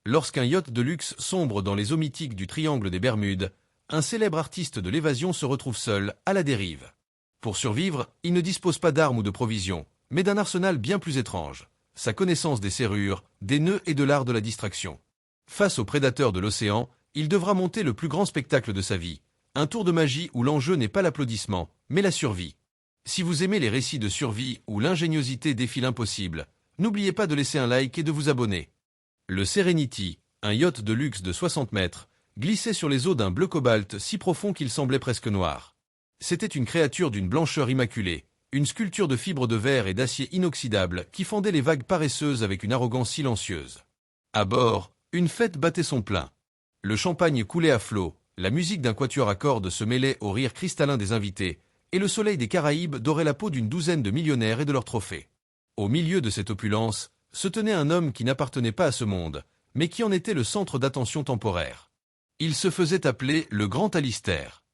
Lorsqu'un yacht de luxe sombre dans les eaux mythiques du triangle des Bermudes, un célèbre artiste de l'évasion se retrouve seul, à la dérive. Pour survivre, il ne dispose pas d'armes ou de provisions, mais d'un arsenal bien plus étrange. Sa connaissance des serrures, des nœuds et de l'art de la distraction. Face aux prédateurs de l'océan, il devra monter le plus grand spectacle de sa vie. Un tour de magie où l'enjeu n'est pas l'applaudissement, mais la survie. Si vous aimez les récits de survie où l'ingéniosité défie l'impossible, n'oubliez pas de laisser un like et de vous abonner. Le Serenity, un yacht de luxe de 60 mètres, glissait sur les eaux d'un bleu cobalt si profond qu'il semblait presque noir. C'était une créature d'une blancheur immaculée, une sculpture de fibres de verre et d'acier inoxydable qui fendait les vagues paresseuses avec une arrogance silencieuse. À bord, une fête battait son plein. Le champagne coulait à flot, la musique d'un quatuor à cordes se mêlait au rire cristallin des invités, et le soleil des Caraïbes dorait la peau d'une douzaine de millionnaires et de leurs trophées. Au milieu de cette opulence, se tenait un homme qui n'appartenait pas à ce monde, mais qui en était le centre d'attention temporaire. Il se faisait appeler le Grand Alistair.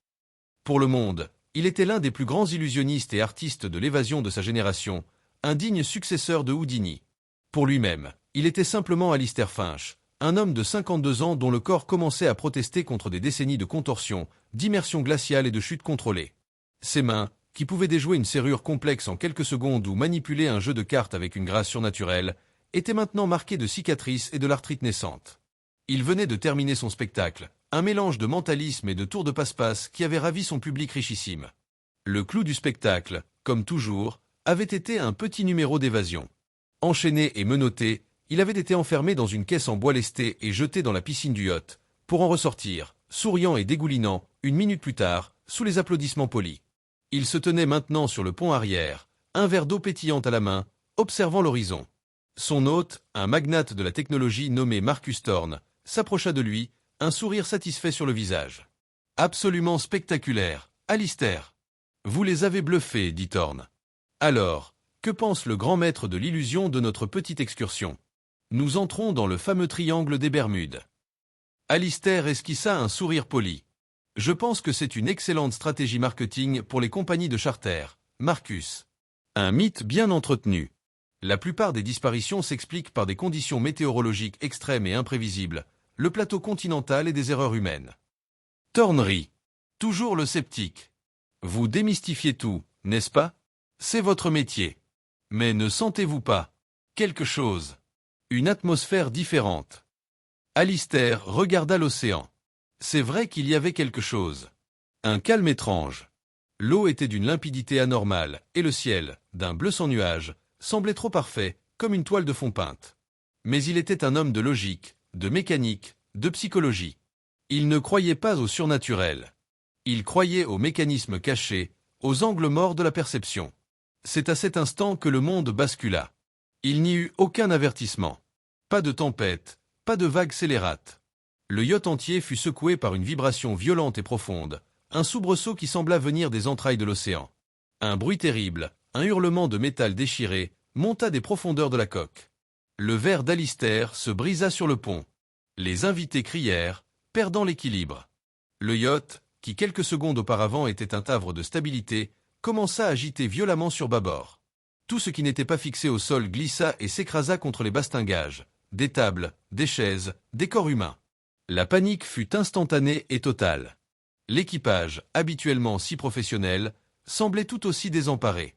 Pour le monde, il était l'un des plus grands illusionnistes et artistes de l'évasion de sa génération, un digne successeur de Houdini. Pour lui-même, il était simplement Alistair Finch, un homme de 52 ans dont le corps commençait à protester contre des décennies de contorsion, d'immersion glaciale et de chute contrôlée. Ses mains, qui pouvaient déjouer une serrure complexe en quelques secondes ou manipuler un jeu de cartes avec une grâce surnaturelle, étaient maintenant marquées de cicatrices et de l'arthrite naissante. Il venait de terminer son spectacle, un mélange de mentalisme et de tours de passe-passe qui avait ravi son public richissime. Le clou du spectacle, comme toujours, avait été un petit numéro d'évasion. Enchaîné et menotté, il avait été enfermé dans une caisse en bois lesté et jeté dans la piscine du yacht, pour en ressortir, souriant et dégoulinant, une minute plus tard, sous les applaudissements polis. Il se tenait maintenant sur le pont arrière, un verre d'eau pétillante à la main, observant l'horizon. Son hôte, un magnate de la technologie nommé Marcus Thorne, s'approcha de lui, un sourire satisfait sur le visage. « Absolument spectaculaire, Alistair. Vous les avez bluffés, dit Thorne. Alors, que pense le grand maître de l'illusion de notre petite excursion? Nous entrons dans le fameux triangle des Bermudes. » Alistair esquissa un sourire poli. « Je pense que c'est une excellente stratégie marketing pour les compagnies de charter, Marcus. Un mythe bien entretenu. La plupart des disparitions s'expliquent par des conditions météorologiques extrêmes et imprévisibles, le plateau continental et des erreurs humaines. » Thorne rit. Toujours le sceptique. Vous démystifiez tout, n'est-ce pas? C'est votre métier. Mais ne sentez-vous pas quelque chose? Une atmosphère différente. Alistair regarda l'océan. C'est vrai qu'il y avait quelque chose. Un calme étrange. L'eau était d'une limpidité anormale, et le ciel, d'un bleu sans nuages, semblait trop parfait, comme une toile de fond peinte. Mais il était un homme de logique, de mécanique, de psychologie. Il ne croyait pas au surnaturel. Il croyait aux mécanismes cachés, aux angles morts de la perception. C'est à cet instant que le monde bascula. Il n'y eut aucun avertissement. Pas de tempête, pas de vagues scélérates. Le yacht entier fut secoué par une vibration violente et profonde, un soubresaut qui sembla venir des entrailles de l'océan. Un bruit terrible, un hurlement de métal déchiré, monta des profondeurs de la coque. Le verre d'Alistair se brisa sur le pont. Les invités crièrent, perdant l'équilibre. Le yacht, qui quelques secondes auparavant était un havre de stabilité, commença à agiter violemment sur bâbord. Tout ce qui n'était pas fixé au sol glissa et s'écrasa contre les bastingages, des tables, des chaises, des corps humains. La panique fut instantanée et totale. L'équipage, habituellement si professionnel, semblait tout aussi désemparé.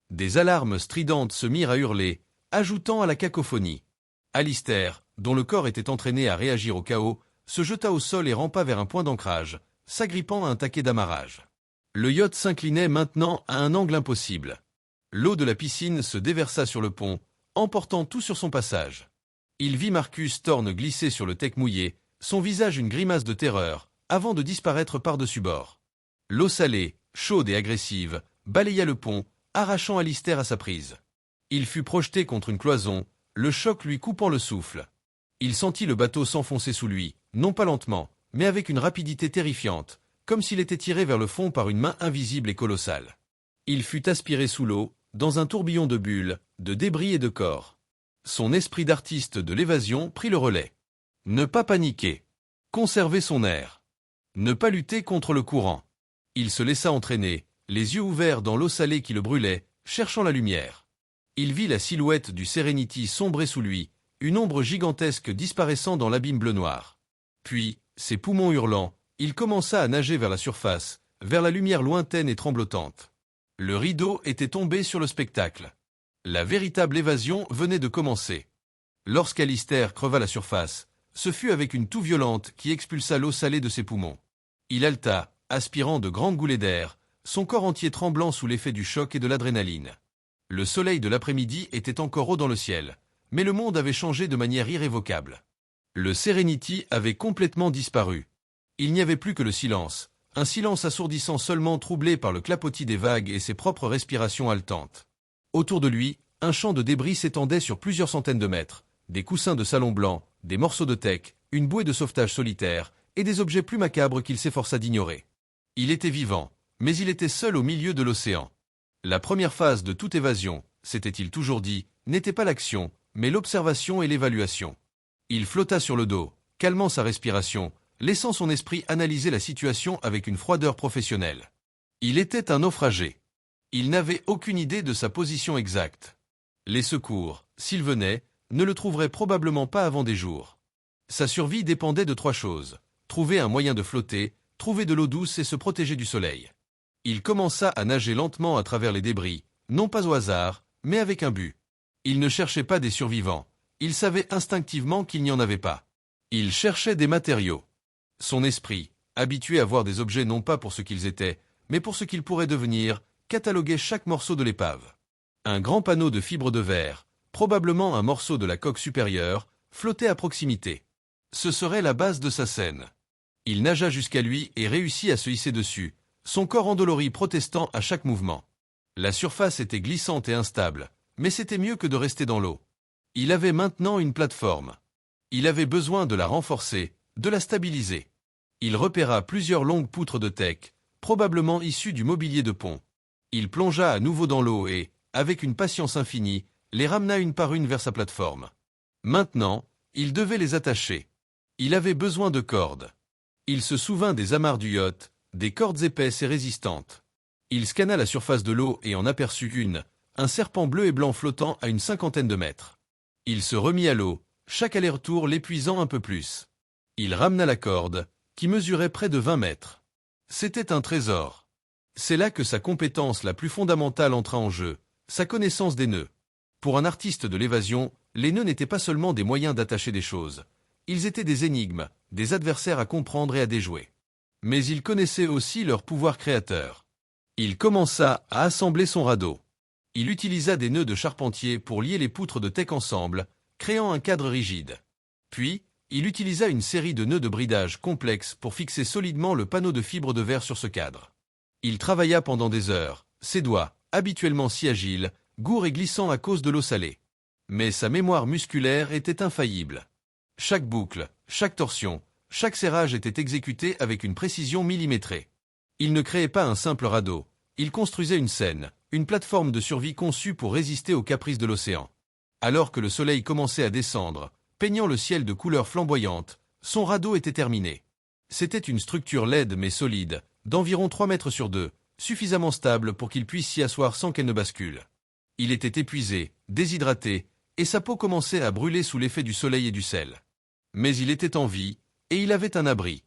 Des alarmes stridentes se mirent à hurler, ajoutant à la cacophonie. Alistair, dont le corps était entraîné à réagir au chaos, se jeta au sol et rampa vers un point d'ancrage, s'agrippant à un taquet d'amarrage. Le yacht s'inclinait maintenant à un angle impossible. L'eau de la piscine se déversa sur le pont, emportant tout sur son passage. Il vit Marcus Thorne glisser sur le deck mouillé, son visage une grimace de terreur, avant de disparaître par-dessus bord. L'eau salée, chaude et agressive, balaya le pont, arrachant Alistair à sa prise. Il fut projeté contre une cloison, le choc lui coupant le souffle. Il sentit le bateau s'enfoncer sous lui, non pas lentement, mais avec une rapidité terrifiante, comme s'il était tiré vers le fond par une main invisible et colossale. Il fut aspiré sous l'eau, dans un tourbillon de bulles, de débris et de corps. Son esprit d'artiste de l'évasion prit le relais. Ne pas paniquer. Conserver son air. Ne pas lutter contre le courant. Il se laissa entraîner, les yeux ouverts dans l'eau salée qui le brûlait, cherchant la lumière. Il vit la silhouette du Serenity sombrer sous lui, une ombre gigantesque disparaissant dans l'abîme bleu-noir. Puis, ses poumons hurlant, il commença à nager vers la surface, vers la lumière lointaine et tremblotante. Le rideau était tombé sur le spectacle. La véritable évasion venait de commencer. Lorsqu'Alistair creva la surface, ce fut avec une toux violente qui expulsa l'eau salée de ses poumons. Il haleta, aspirant de grandes goulées d'air, son corps entier tremblant sous l'effet du choc et de l'adrénaline. Le soleil de l'après-midi était encore haut dans le ciel, mais le monde avait changé de manière irrévocable. Le Serenity avait complètement disparu. Il n'y avait plus que le silence, un silence assourdissant seulement troublé par le clapotis des vagues et ses propres respirations haletantes. Autour de lui, un champ de débris s'étendait sur plusieurs centaines de mètres, des coussins de salon blanc, des morceaux de teck, une bouée de sauvetage solitaire, et des objets plus macabres qu'il s'efforça d'ignorer. Il était vivant, mais il était seul au milieu de l'océan. La première phase de toute évasion, s'était-il toujours dit, n'était pas l'action, mais l'observation et l'évaluation. Il flotta sur le dos, calmant sa respiration, laissant son esprit analyser la situation avec une froideur professionnelle. Il était un naufragé. Il n'avait aucune idée de sa position exacte. Les secours, s'ils venaient, ne le trouveraient probablement pas avant des jours. Sa survie dépendait de 3 choses. Trouver un moyen de flotter, trouver de l'eau douce et se protéger du soleil. Il commença à nager lentement à travers les débris, non pas au hasard, mais avec un but. Il ne cherchait pas des survivants. Il savait instinctivement qu'il n'y en avait pas. Il cherchait des matériaux. Son esprit, habitué à voir des objets non pas pour ce qu'ils étaient, mais pour ce qu'ils pourraient devenir, cataloguait chaque morceau de l'épave. Un grand panneau de fibre de verre, probablement un morceau de la coque supérieure, flottait à proximité. Ce serait la base de sa scène. Il nagea jusqu'à lui et réussit à se hisser dessus, son corps endolori protestant à chaque mouvement. La surface était glissante et instable, mais c'était mieux que de rester dans l'eau. Il avait maintenant une plateforme. Il avait besoin de la renforcer, de la stabiliser. Il repéra plusieurs longues poutres de teck, probablement issues du mobilier de pont. Il plongea à nouveau dans l'eau et, avec une patience infinie, les ramena une par une vers sa plateforme. Maintenant, il devait les attacher. Il avait besoin de cordes. Il se souvint des amarres du yacht, des cordes épaisses et résistantes. Il scanna la surface de l'eau et en aperçut une, un serpent bleu et blanc flottant à une 50aine de mètres. Il se remit à l'eau, chaque aller-retour l'épuisant un peu plus. Il ramena la corde, qui mesurait près de 20 mètres. C'était un trésor. C'est là que sa compétence la plus fondamentale entra en jeu, sa connaissance des nœuds. Pour un artiste de l'évasion, les nœuds n'étaient pas seulement des moyens d'attacher des choses. Ils étaient des énigmes, des adversaires à comprendre et à déjouer. Mais il connaissait aussi leur pouvoir créateur. Il commença à assembler son radeau. Il utilisa des nœuds de charpentier pour lier les poutres de teck ensemble, créant un cadre rigide. Puis, il utilisa une série de nœuds de bridage complexes pour fixer solidement le panneau de fibre de verre sur ce cadre. Il travailla pendant des heures, ses doigts, habituellement si agiles, gourds et glissants à cause de l'eau salée. Mais sa mémoire musculaire était infaillible. Chaque boucle, chaque torsion, chaque serrage était exécuté avec une précision millimétrée. Il ne créait pas un simple radeau, il construisait une scène, une plateforme de survie conçue pour résister aux caprices de l'océan. Alors que le soleil commençait à descendre, peignant le ciel de couleurs flamboyantes, son radeau était terminé. C'était une structure laide mais solide, d'environ 3 mètres sur 2, suffisamment stable pour qu'il puisse s'y asseoir sans qu'elle ne bascule. Il était épuisé, déshydraté, et sa peau commençait à brûler sous l'effet du soleil et du sel. Mais il était en vie, et il avait un abri.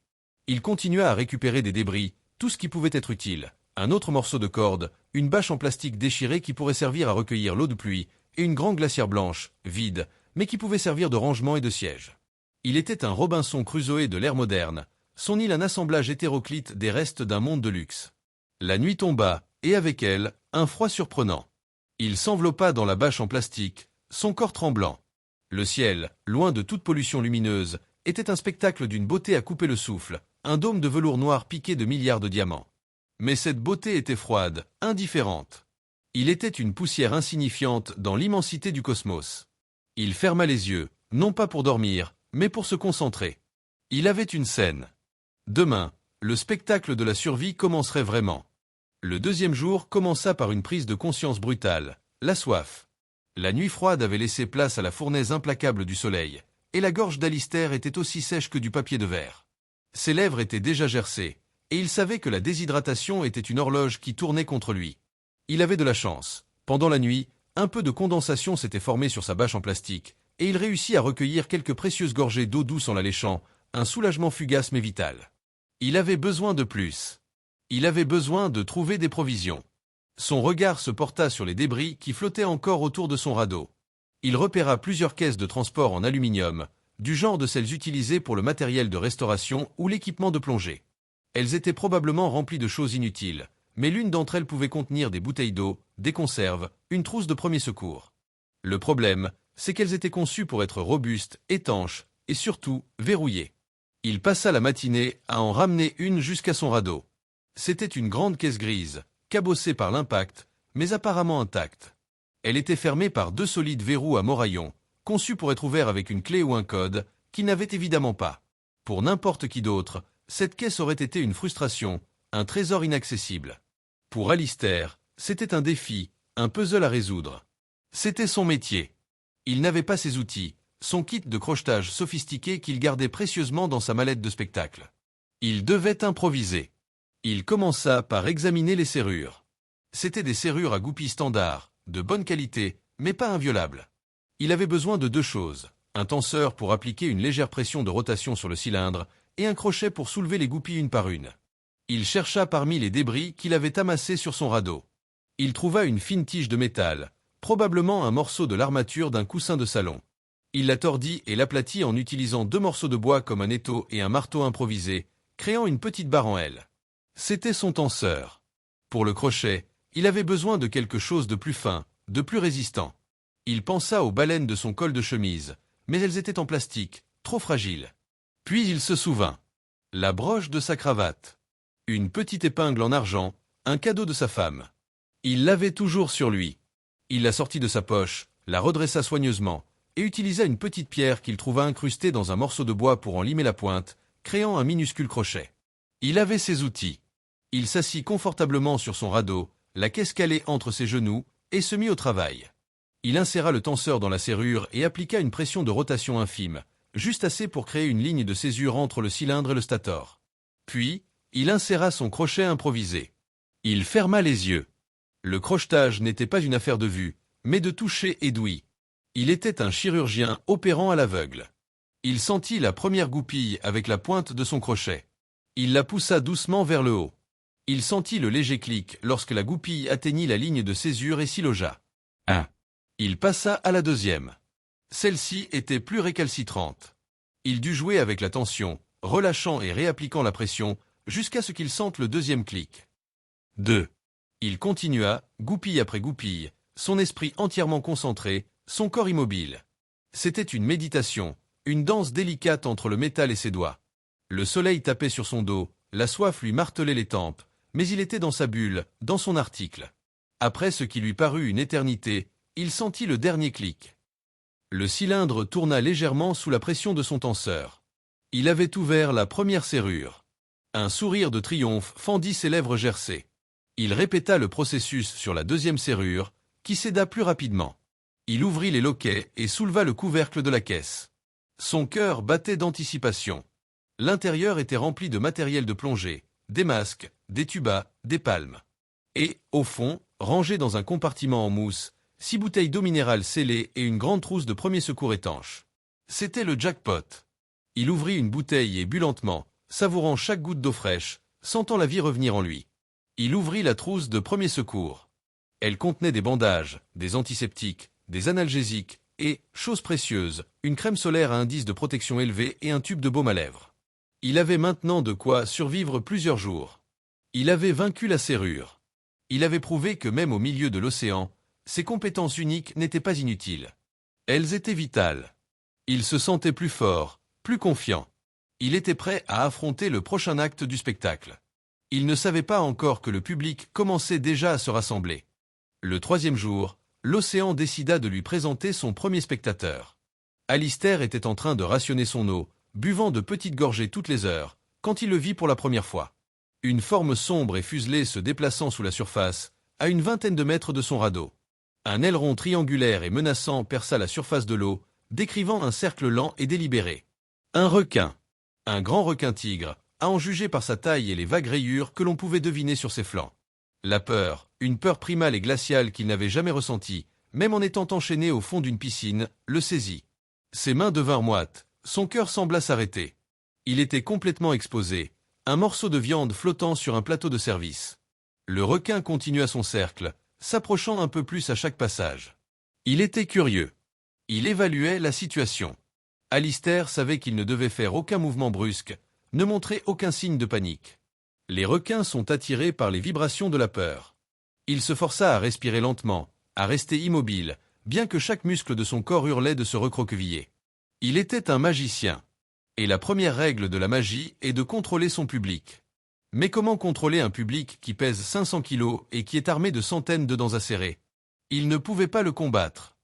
Il continua à récupérer des débris, tout ce qui pouvait être utile, un autre morceau de corde, une bâche en plastique déchirée qui pourrait servir à recueillir l'eau de pluie, et une grande glacière blanche, vide, mais qui pouvait servir de rangement et de siège. Il était un Robinson Crusoe de l'ère moderne, son île un assemblage hétéroclite des restes d'un monde de luxe. La nuit tomba, et avec elle, un froid surprenant. Il s'enveloppa dans la bâche en plastique, son corps tremblant. Le ciel, loin de toute pollution lumineuse, était un spectacle d'une beauté à couper le souffle, un dôme de velours noir piqué de milliards de diamants. Mais cette beauté était froide, indifférente. Il était une poussière insignifiante dans l'immensité du cosmos. Il ferma les yeux, non pas pour dormir, mais pour se concentrer. Il avait une scène. Demain, le spectacle de la survie commencerait vraiment. Le deuxième jour commença par une prise de conscience brutale, la soif. La nuit froide avait laissé place à la fournaise implacable du soleil, et la gorge d'Alistair était aussi sèche que du papier de verre. Ses lèvres étaient déjà gercées, et il savait que la déshydratation était une horloge qui tournait contre lui. Il avait de la chance. Pendant la nuit, un peu de condensation s'était formée sur sa bâche en plastique, et il réussit à recueillir quelques précieuses gorgées d'eau douce en la léchant, un soulagement fugace mais vital. Il avait besoin de plus. Il avait besoin de trouver des provisions. Son regard se porta sur les débris qui flottaient encore autour de son radeau. Il repéra plusieurs caisses de transport en aluminium, du genre de celles utilisées pour le matériel de restauration ou l'équipement de plongée. Elles étaient probablement remplies de choses inutiles, mais l'une d'entre elles pouvait contenir des bouteilles d'eau, des conserves, une trousse de premier secours. Le problème, c'est qu'elles étaient conçues pour être robustes, étanches et surtout verrouillées. Il passa la matinée à en ramener une jusqu'à son radeau. C'était une grande caisse grise, cabossée par l'impact, mais apparemment intacte. Elle était fermée par 2 solides verrous à moraillons, conçus pour être ouverts avec une clé ou un code, qu'il n'avait évidemment pas. Pour n'importe qui d'autre, cette caisse aurait été une frustration, un trésor inaccessible. Pour Alistair, c'était un défi, un puzzle à résoudre. C'était son métier. Il n'avait pas ses outils, son kit de crochetage sophistiqué qu'il gardait précieusement dans sa mallette de spectacle. Il devait improviser. Il commença par examiner les serrures. C'étaient des serrures à goupilles standards, de bonne qualité, mais pas inviolables. Il avait besoin de 2 choses, un tenseur pour appliquer une légère pression de rotation sur le cylindre et un crochet pour soulever les goupilles une par une. Il chercha parmi les débris qu'il avait amassés sur son radeau. Il trouva une fine tige de métal, probablement un morceau de l'armature d'un coussin de salon. Il la tordit et l'aplatit en utilisant 2 morceaux de bois comme un étau et un marteau improvisé, créant une petite barre en L. C'était son tenseur. Pour le crochet, il avait besoin de quelque chose de plus fin, de plus résistant. Il pensa aux baleines de son col de chemise, mais elles étaient en plastique, trop fragiles. Puis il se souvint. La broche de sa cravate. Une petite épingle en argent, un cadeau de sa femme. Il l'avait toujours sur lui. Il la sortit de sa poche, la redressa soigneusement, et utilisa une petite pierre qu'il trouva incrustée dans un morceau de bois pour en limer la pointe, créant un minuscule crochet. Il avait ses outils. Il s'assit confortablement sur son radeau, la caisse calée entre ses genoux, et se mit au travail. Il inséra le tenseur dans la serrure et appliqua une pression de rotation infime, juste assez pour créer une ligne de césure entre le cylindre et le stator. Puis, il inséra son crochet improvisé. Il ferma les yeux. Le crochetage n'était pas une affaire de vue, mais de toucher et d'ouïe. Il était un chirurgien opérant à l'aveugle. Il sentit la première goupille avec la pointe de son crochet. Il la poussa doucement vers le haut. Il sentit le léger clic lorsque la goupille atteignit la ligne de césure et s'y logea. Il passa à la deuxième. Celle-ci était plus récalcitrante. Il dut jouer avec la tension, relâchant et réappliquant la pression, jusqu'à ce qu'il sente le deuxième clic. 2. Il continua, goupille après goupille, son esprit entièrement concentré, son corps immobile. C'était une méditation, une danse délicate entre le métal et ses doigts. Le soleil tapait sur son dos, la soif lui martelait les tempes, mais il était dans sa bulle, dans son article. Après ce qui lui parut une éternité, il sentit le dernier clic. Le cylindre tourna légèrement sous la pression de son tenseur. Il avait ouvert la première serrure. Un sourire de triomphe fendit ses lèvres gercées. Il répéta le processus sur la deuxième serrure, qui céda plus rapidement. Il ouvrit les loquets et souleva le couvercle de la caisse. Son cœur battait d'anticipation. L'intérieur était rempli de matériel de plongée, des masques, des tubas, des palmes. Et, au fond, rangés dans un compartiment en mousse, 6 bouteilles d'eau minérale scellées et une grande trousse de premier secours étanche. C'était le jackpot. Il ouvrit une bouteille et but lentement, savourant chaque goutte d'eau fraîche, sentant la vie revenir en lui. Il ouvrit la trousse de premier secours. Elle contenait des bandages, des antiseptiques, des analgésiques et, chose précieuse, une crème solaire à indice de protection élevé et un tube de baume à lèvres. Il avait maintenant de quoi survivre plusieurs jours. Il avait vaincu la serrure. Il avait prouvé que même au milieu de l'océan, ses compétences uniques n'étaient pas inutiles. Elles étaient vitales. Il se sentait plus fort, plus confiant. Il était prêt à affronter le prochain acte du spectacle. Il ne savait pas encore que le public commençait déjà à se rassembler. Le 3e jour, l'océan décida de lui présenter son premier spectateur. Alistair était en train de rationner son eau, buvant de petites gorgées toutes les heures, quand il le vit pour la première fois. Une forme sombre et fuselée se déplaçant sous la surface, à une vingtaine de mètres de son radeau. Un aileron triangulaire et menaçant perça la surface de l'eau, décrivant un cercle lent et délibéré. Un requin. Un grand requin-tigre, à en juger par sa taille et les vagues rayures que l'on pouvait deviner sur ses flancs. La peur, une peur primale et glaciale qu'il n'avait jamais ressentie, même en étant enchaîné au fond d'une piscine, le saisit. Ses mains devinrent moites, son cœur sembla s'arrêter. Il était complètement exposé, un morceau de viande flottant sur un plateau de service. Le requin continua son cercle, s'approchant un peu plus à chaque passage. Il était curieux. Il évaluait la situation. Alistair savait qu'il ne devait faire aucun mouvement brusque, ne montrer aucun signe de panique. Les requins sont attirés par les vibrations de la peur. Il se força à respirer lentement, à rester immobile, bien que chaque muscle de son corps hurlait de se recroqueviller. Il était un magicien. Et la première règle de la magie est de contrôler son public. Mais comment contrôler un public qui pèse 500 kilos et qui est armé de centaines de dents acérées? Il ne pouvait pas le combattre.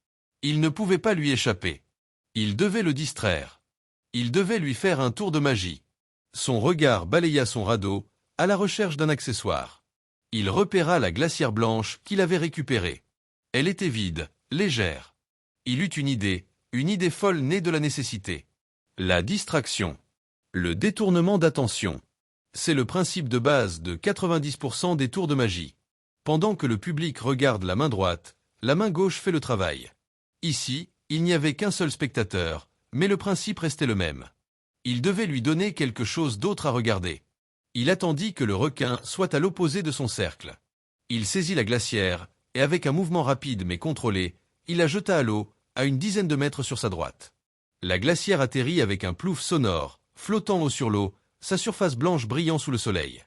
Il ne pouvait pas lui échapper. Il devait le distraire. Il devait lui faire un tour de magie. Son regard balaya son radeau, à la recherche d'un accessoire. Il repéra la glacière blanche qu'il avait récupérée. Elle était vide, légère. Il eut une idée folle née de la nécessité. La distraction. Le détournement d'attention. C'est le principe de base de 90% des tours de magie. Pendant que le public regarde la main droite, la main gauche fait le travail. Ici, il n'y avait qu'un seul spectateur, mais le principe restait le même. Il devait lui donner quelque chose d'autre à regarder. Il attendit que le requin soit à l'opposé de son cercle. Il saisit la glacière, et avec un mouvement rapide mais contrôlé, il la jeta à l'eau, à une dizaine de mètres sur sa droite. La glacière atterrit avec un plouf sonore, flottant haut sur l'eau, sa surface blanche brillant sous le soleil.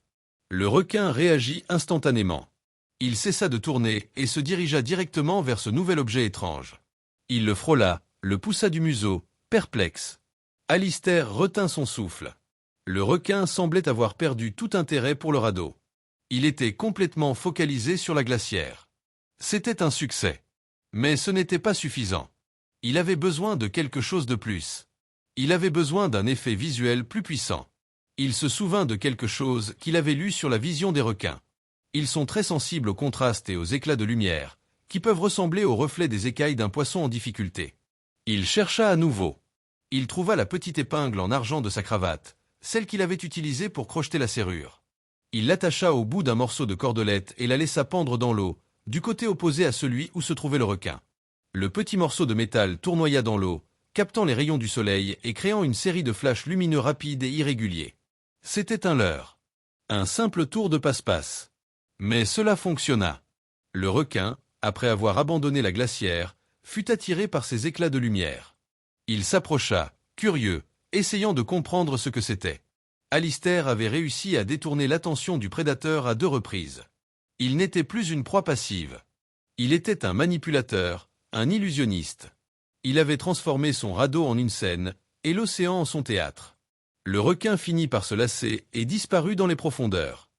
Le requin réagit instantanément. Il cessa de tourner et se dirigea directement vers ce nouvel objet étrange. Il le frôla, le poussa du museau, perplexe. Alistair retint son souffle. Le requin semblait avoir perdu tout intérêt pour le radeau. Il était complètement focalisé sur la glacière. C'était un succès. Mais ce n'était pas suffisant. Il avait besoin de quelque chose de plus. Il avait besoin d'un effet visuel plus puissant. Il se souvint de quelque chose qu'il avait lu sur la vision des requins. Ils sont très sensibles aux contrastes et aux éclats de lumière, qui peuvent ressembler aux reflets des écailles d'un poisson en difficulté. Il chercha à nouveau. Il trouva la petite épingle en argent de sa cravate, celle qu'il avait utilisée pour crocheter la serrure. Il l'attacha au bout d'un morceau de cordelette et la laissa pendre dans l'eau, du côté opposé à celui où se trouvait le requin. Le petit morceau de métal tournoya dans l'eau, captant les rayons du soleil et créant une série de flashs lumineux rapides et irréguliers. C'était un leurre. Un simple tour de passe-passe. Mais cela fonctionna. Le requin, après avoir abandonné la glacière, fut attiré par ces éclats de lumière. Il s'approcha, curieux, essayant de comprendre ce que c'était. Alistair avait réussi à détourner l'attention du prédateur à 2 reprises. Il n'était plus une proie passive. Il était un manipulateur, un illusionniste. Il avait transformé son radeau en une scène, et l'océan en son théâtre. Le requin finit par se lasser et disparut dans les profondeurs.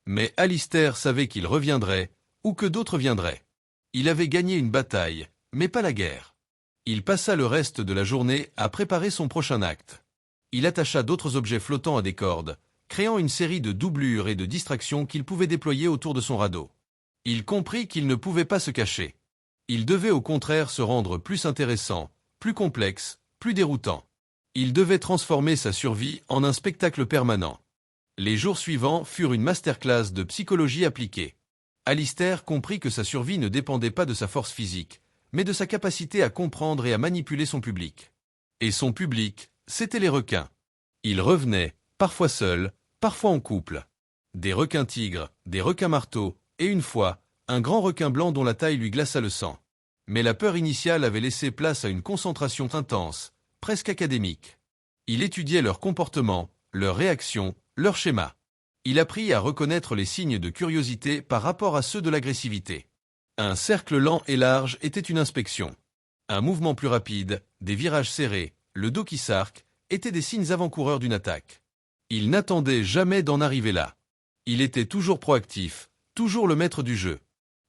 Mais Alistair savait qu'il reviendrait, ou que d'autres viendraient. Il avait gagné une bataille, mais pas la guerre. Il passa le reste de la journée à préparer son prochain acte. Il attacha d'autres objets flottants à des cordes, créant une série de doublures et de distractions qu'il pouvait déployer autour de son radeau. Il comprit qu'il ne pouvait pas se cacher. Il devait au contraire se rendre plus intéressant, plus complexe, plus déroutant. Il devait transformer sa survie en un spectacle permanent. Les jours suivants furent une masterclass de psychologie appliquée. Alistair comprit que sa survie ne dépendait pas de sa force physique, mais de sa capacité à comprendre et à manipuler son public. Et son public, c'étaient les requins. Ils revenaient, parfois seuls, parfois en couple. Des requins tigres, des requins marteaux, et une fois, un grand requin blanc dont la taille lui glaça le sang. Mais la peur initiale avait laissé place à une concentration intense, presque académique. Il étudiait leur comportement, leurs réactions, leurs schémas. Il apprit à reconnaître les signes de curiosité par rapport à ceux de l'agressivité. Un cercle lent et large était une inspection. Un mouvement plus rapide, des virages serrés, le dos qui s'arque, étaient des signes avant-coureurs d'une attaque. Il n'attendait jamais d'en arriver là. Il était toujours proactif, toujours le maître du jeu.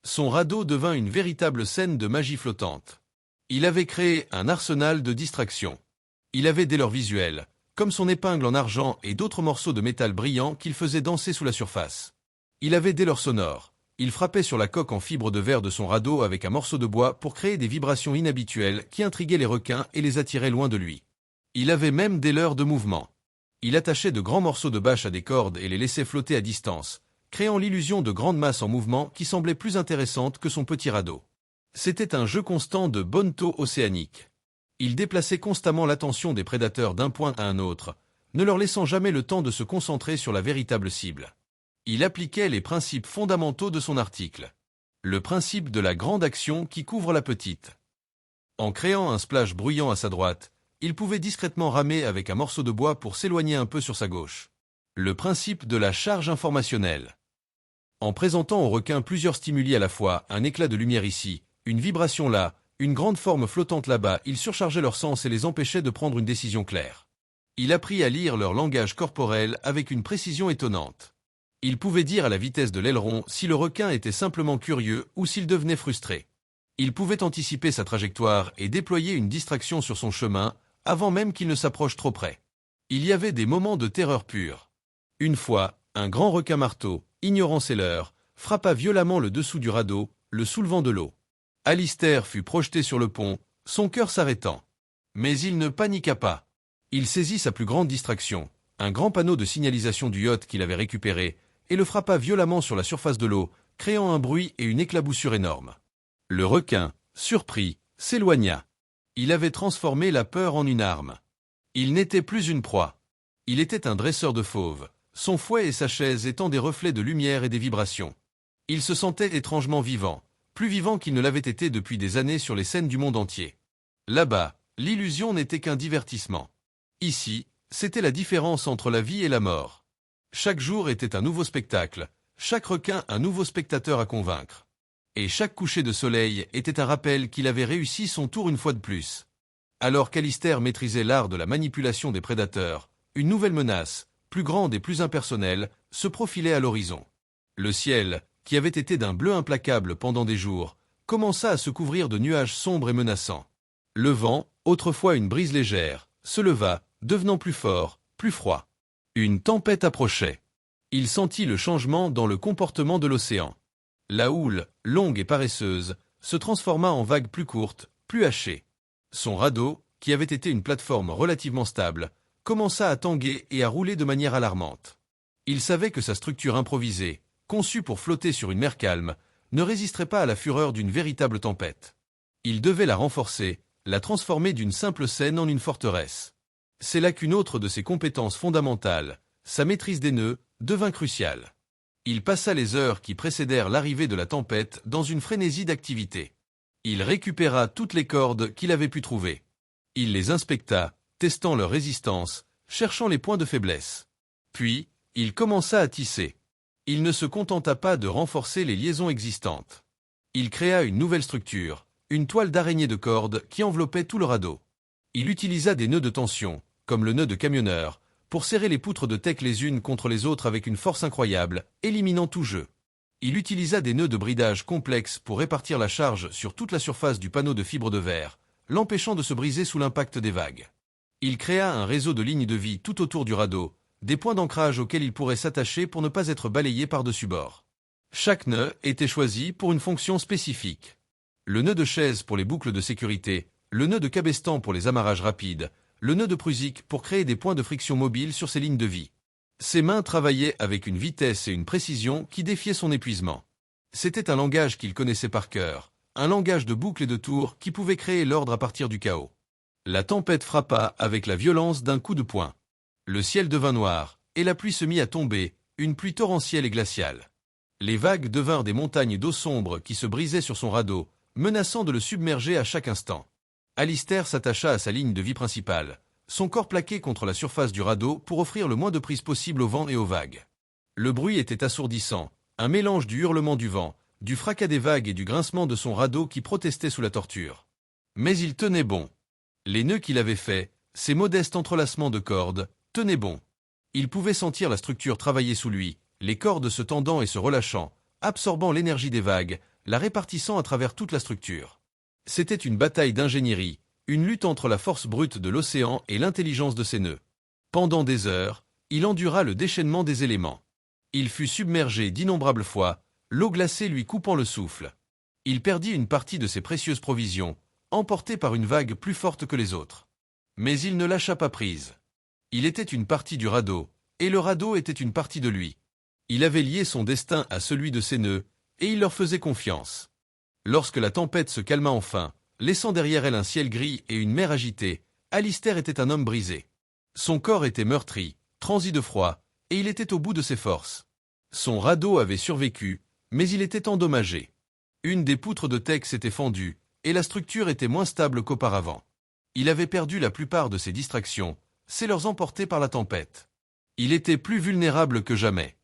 Son radeau devint une véritable scène de magie flottante. Il avait créé un arsenal de distractions. Il avait des leurres visuels, comme son épingle en argent et d'autres morceaux de métal brillant qu'il faisait danser sous la surface. Il avait des leurres sonores. Il frappait sur la coque en fibre de verre de son radeau avec un morceau de bois pour créer des vibrations inhabituelles qui intriguaient les requins et les attiraient loin de lui. Il avait même des leurres de mouvement. Il attachait de grands morceaux de bâche à des cordes et les laissait flotter à distance, créant l'illusion de grandes masses en mouvement qui semblaient plus intéressantes que son petit radeau. C'était un jeu constant de bonneteau océanique. Il déplaçait constamment l'attention des prédateurs d'un point à un autre, ne leur laissant jamais le temps de se concentrer sur la véritable cible. Il appliquait les principes fondamentaux de son article. Le principe de la grande action qui couvre la petite. En créant un splash bruyant à sa droite, il pouvait discrètement ramer avec un morceau de bois pour s'éloigner un peu sur sa gauche. Le principe de la charge informationnelle. En présentant au requin plusieurs stimuli à la fois, un éclat de lumière ici, une vibration là, une grande forme flottante là-bas, il surchargeait leurs sens et les empêchait de prendre une décision claire. Il apprit à lire leur langage corporel avec une précision étonnante. Il pouvait dire à la vitesse de l'aileron si le requin était simplement curieux ou s'il devenait frustré. Il pouvait anticiper sa trajectoire et déployer une distraction sur son chemin avant même qu'il ne s'approche trop près. Il y avait des moments de terreur pure. Une fois, un grand requin-marteau, ignorant ses leurres, frappa violemment le dessous du radeau, le soulevant de l'eau. Alistair fut projeté sur le pont, son cœur s'arrêtant. Mais il ne paniqua pas. Il saisit sa plus grande distraction, un grand panneau de signalisation du yacht qu'il avait récupéré, et le frappa violemment sur la surface de l'eau, créant un bruit et une éclaboussure énorme. Le requin, surpris, s'éloigna. Il avait transformé la peur en une arme. Il n'était plus une proie. Il était un dresseur de fauves, son fouet et sa chaise étant des reflets de lumière et des vibrations. Il se sentait étrangement vivant, plus vivant qu'il ne l'avait été depuis des années sur les scènes du monde entier. Là-bas, l'illusion n'était qu'un divertissement. Ici, c'était la différence entre la vie et la mort. Chaque jour était un nouveau spectacle, chaque requin un nouveau spectateur à convaincre. Et chaque coucher de soleil était un rappel qu'il avait réussi son tour une fois de plus. Alors qu'Alistair maîtrisait l'art de la manipulation des prédateurs, une nouvelle menace, plus grande et plus impersonnelle, se profilait à l'horizon. Le ciel, qui avait été d'un bleu implacable pendant des jours, commença à se couvrir de nuages sombres et menaçants. Le vent, autrefois une brise légère, se leva, devenant plus fort, plus froid. Une tempête approchait. Il sentit le changement dans le comportement de l'océan. La houle, longue et paresseuse, se transforma en vagues plus courtes, plus hachées. Son radeau, qui avait été une plateforme relativement stable, commença à tanguer et à rouler de manière alarmante. Il savait que sa structure improvisée, conçue pour flotter sur une mer calme, ne résisterait pas à la fureur d'une véritable tempête. Il devait la renforcer, la transformer d'une simple scène en une forteresse. C'est là qu'une autre de ses compétences fondamentales, sa maîtrise des nœuds, devint cruciale. Il passa les heures qui précédèrent l'arrivée de la tempête dans une frénésie d'activité. Il récupéra toutes les cordes qu'il avait pu trouver. Il les inspecta, testant leur résistance, cherchant les points de faiblesse. Puis, il commença à tisser. Il ne se contenta pas de renforcer les liaisons existantes. Il créa une nouvelle structure, une toile d'araignée de cordes qui enveloppait tout le radeau. Il utilisa des nœuds de tension, comme le nœud de camionneur, pour serrer les poutres de teck les unes contre les autres avec une force incroyable, éliminant tout jeu. Il utilisa des nœuds de bridage complexes pour répartir la charge sur toute la surface du panneau de fibre de verre, l'empêchant de se briser sous l'impact des vagues. Il créa un réseau de lignes de vie tout autour du radeau, des points d'ancrage auxquels il pourrait s'attacher pour ne pas être balayé par-dessus bord. Chaque nœud était choisi pour une fonction spécifique. Le nœud de chaise pour les boucles de sécurité, le nœud de cabestan pour les amarrages rapides, le nœud de Prusik pour créer des points de friction mobiles sur ses lignes de vie. Ses mains travaillaient avec une vitesse et une précision qui défiaient son épuisement. C'était un langage qu'il connaissait par cœur, un langage de boucles et de tours qui pouvait créer l'ordre à partir du chaos. La tempête frappa avec la violence d'un coup de poing. Le ciel devint noir, et la pluie se mit à tomber, une pluie torrentielle et glaciale. Les vagues devinrent des montagnes d'eau sombre qui se brisaient sur son radeau, menaçant de le submerger à chaque instant. Alistair s'attacha à sa ligne de vie principale, son corps plaqué contre la surface du radeau pour offrir le moins de prise possible au vent et aux vagues. Le bruit était assourdissant, un mélange du hurlement du vent, du fracas des vagues et du grincement de son radeau qui protestait sous la torture. Mais il tenait bon. Les nœuds qu'il avait faits, ces modestes entrelacements de cordes, tenaient bon. Il pouvait sentir la structure travailler sous lui, les cordes se tendant et se relâchant, absorbant l'énergie des vagues, la répartissant à travers toute la structure. C'était une bataille d'ingénierie, une lutte entre la force brute de l'océan et l'intelligence de ses nœuds. Pendant des heures, il endura le déchaînement des éléments. Il fut submergé d'innombrables fois, l'eau glacée lui coupant le souffle. Il perdit une partie de ses précieuses provisions, emporté par une vague plus forte que les autres. Mais il ne lâcha pas prise. Il était une partie du radeau, et le radeau était une partie de lui. Il avait lié son destin à celui de ses nœuds, et il leur faisait confiance. Lorsque la tempête se calma enfin, laissant derrière elle un ciel gris et une mer agitée, Alistair était un homme brisé. Son corps était meurtri, transi de froid, et il était au bout de ses forces. Son radeau avait survécu, mais il était endommagé. Une des poutres de teck s'était fendue, et la structure était moins stable qu'auparavant. Il avait perdu la plupart de ses distractions, leurs emportés par la tempête. Il était plus vulnérable que jamais.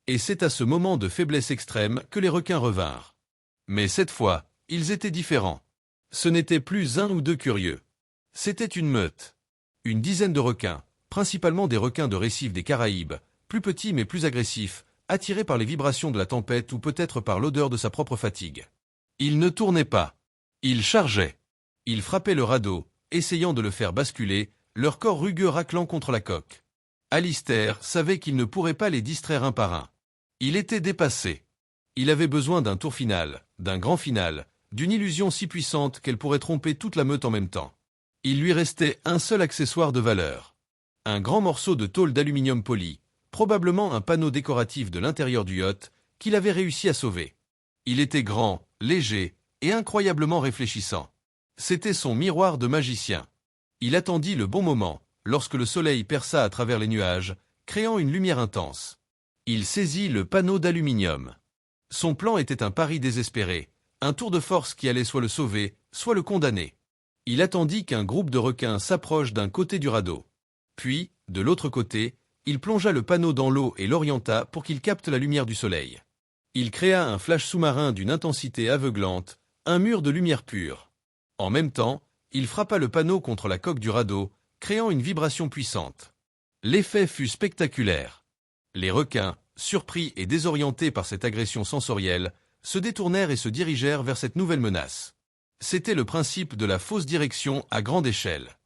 Et c'est à ce moment de faiblesse extrême que les requins revinrent. Mais cette fois, ils étaient différents. Ce n'était plus un ou deux curieux. C'était une meute. Une dizaine de requins, principalement des requins de récifs des Caraïbes, plus petits mais plus agressifs, attirés par les vibrations de la tempête ou peut-être par l'odeur de sa propre fatigue. Ils ne tournaient pas. Ils chargeaient. Ils frappaient le radeau, essayant de le faire basculer, leur corps rugueux raclant contre la coque. Alistair savait qu'il ne pourrait pas les distraire un par un. Il était dépassé. Il avait besoin d'un tour final, d'un grand final, d'une illusion si puissante qu'elle pourrait tromper toute la meute en même temps. Il lui restait un seul accessoire de valeur. Un grand morceau de tôle d'aluminium poli, probablement un panneau décoratif de l'intérieur du yacht, qu'il avait réussi à sauver. Il était grand, léger et incroyablement réfléchissant. C'était son miroir de magicien. Il attendit le bon moment, lorsque le soleil perça à travers les nuages, créant une lumière intense. Il saisit le panneau d'aluminium. Son plan était un pari désespéré, un tour de force qui allait soit le sauver, soit le condamner. Il attendit qu'un groupe de requins s'approche d'un côté du radeau. Puis, de l'autre côté, il plongea le panneau dans l'eau et l'orienta pour qu'il capte la lumière du soleil. Il créa un flash sous-marin d'une intensité aveuglante, un mur de lumière pure. En même temps, il frappa le panneau contre la coque du radeau, créant une vibration puissante. L'effet fut spectaculaire. Les requins, surpris et désorientés par cette agression sensorielle, se détournèrent et se dirigèrent vers cette nouvelle menace. C'était le principe de la fausse direction à grande échelle.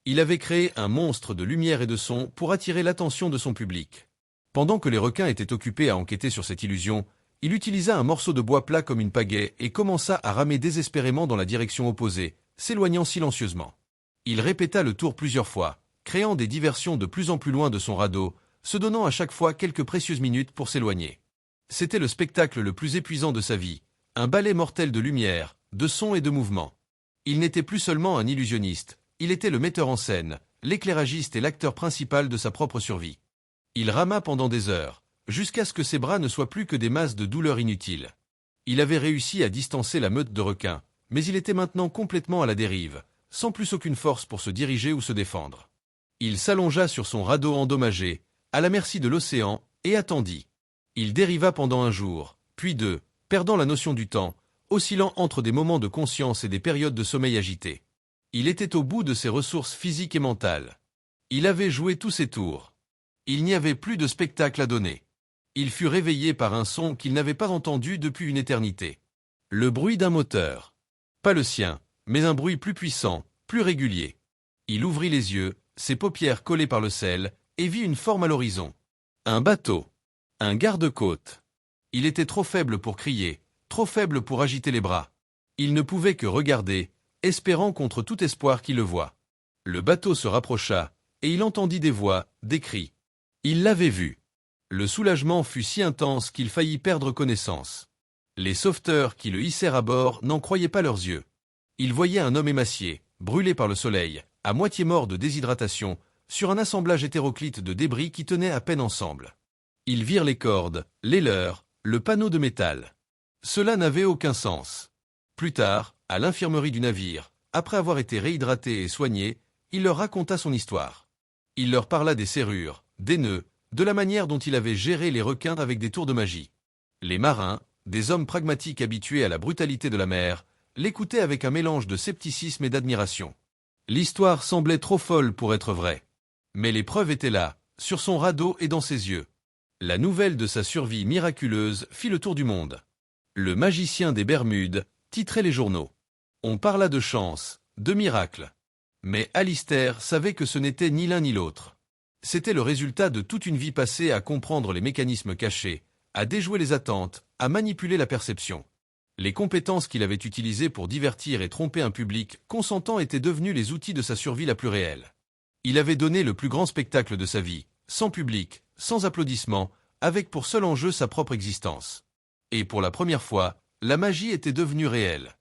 Il avait créé un monstre de lumière et de son pour attirer l'attention de son public. Pendant que les requins étaient occupés à enquêter sur cette illusion, il utilisa un morceau de bois plat comme une pagaie et commença à ramer désespérément dans la direction opposée, s'éloignant silencieusement. Il répéta le tour plusieurs fois, créant des diversions de plus en plus loin de son radeau, se donnant à chaque fois quelques précieuses minutes pour s'éloigner. C'était le spectacle le plus épuisant de sa vie, un ballet mortel de lumière, de son et de mouvement. Il n'était plus seulement un illusionniste, il était le metteur en scène, l'éclairagiste et l'acteur principal de sa propre survie. Il rama pendant des heures, jusqu'à ce que ses bras ne soient plus que des masses de douleur inutiles. Il avait réussi à distancer la meute de requins, mais il était maintenant complètement à la dérive, sans plus aucune force pour se diriger ou se défendre. Il s'allongea sur son radeau endommagé, à la merci de l'océan, et attendit. Il dériva pendant un jour, puis deux, perdant la notion du temps, oscillant entre des moments de conscience et des périodes de sommeil agité. Il était au bout de ses ressources physiques et mentales. Il avait joué tous ses tours. Il n'y avait plus de spectacle à donner. Il fut réveillé par un son qu'il n'avait pas entendu depuis une éternité. Le bruit d'un moteur. Pas le sien, mais un bruit plus puissant, plus régulier. Il ouvrit les yeux, ses paupières collées par le sel, et vit une forme à l'horizon. Un bateau. Un garde-côte. Il était trop faible pour crier, trop faible pour agiter les bras. Il ne pouvait que regarder, espérant contre tout espoir qu'il le voie. Le bateau se rapprocha, et il entendit des voix, des cris. Il l'avait vu. Le soulagement fut si intense qu'il faillit perdre connaissance. Les sauveteurs qui le hissèrent à bord n'en croyaient pas leurs yeux. Ils voyaient un homme émacié, brûlé par le soleil, à moitié mort de déshydratation, sur un assemblage hétéroclite de débris qui tenaient à peine ensemble. Ils virent les cordes, les leurres, le panneau de métal. Cela n'avait aucun sens. Plus tard, à l'infirmerie du navire, après avoir été réhydraté et soigné, il leur raconta son histoire. Il leur parla des serrures, des nœuds, de la manière dont il avait géré les requins avec des tours de magie. Les marins, des hommes pragmatiques habitués à la brutalité de la mer, l'écoutaient avec un mélange de scepticisme et d'admiration. L'histoire semblait trop folle pour être vraie. Mais les preuves étaient là, sur son radeau et dans ses yeux. La nouvelle de sa survie miraculeuse fit le tour du monde. Le magicien des Bermudes titrait les journaux. On parla de chance, de miracle. Mais Alistair savait que ce n'était ni l'un ni l'autre. C'était le résultat de toute une vie passée à comprendre les mécanismes cachés, à déjouer les attentes, à manipuler la perception. Les compétences qu'il avait utilisées pour divertir et tromper un public consentant étaient devenues les outils de sa survie la plus réelle. Il avait donné le plus grand spectacle de sa vie, sans public, sans applaudissements, avec pour seul enjeu sa propre existence. Et pour la première fois, la magie était devenue réelle.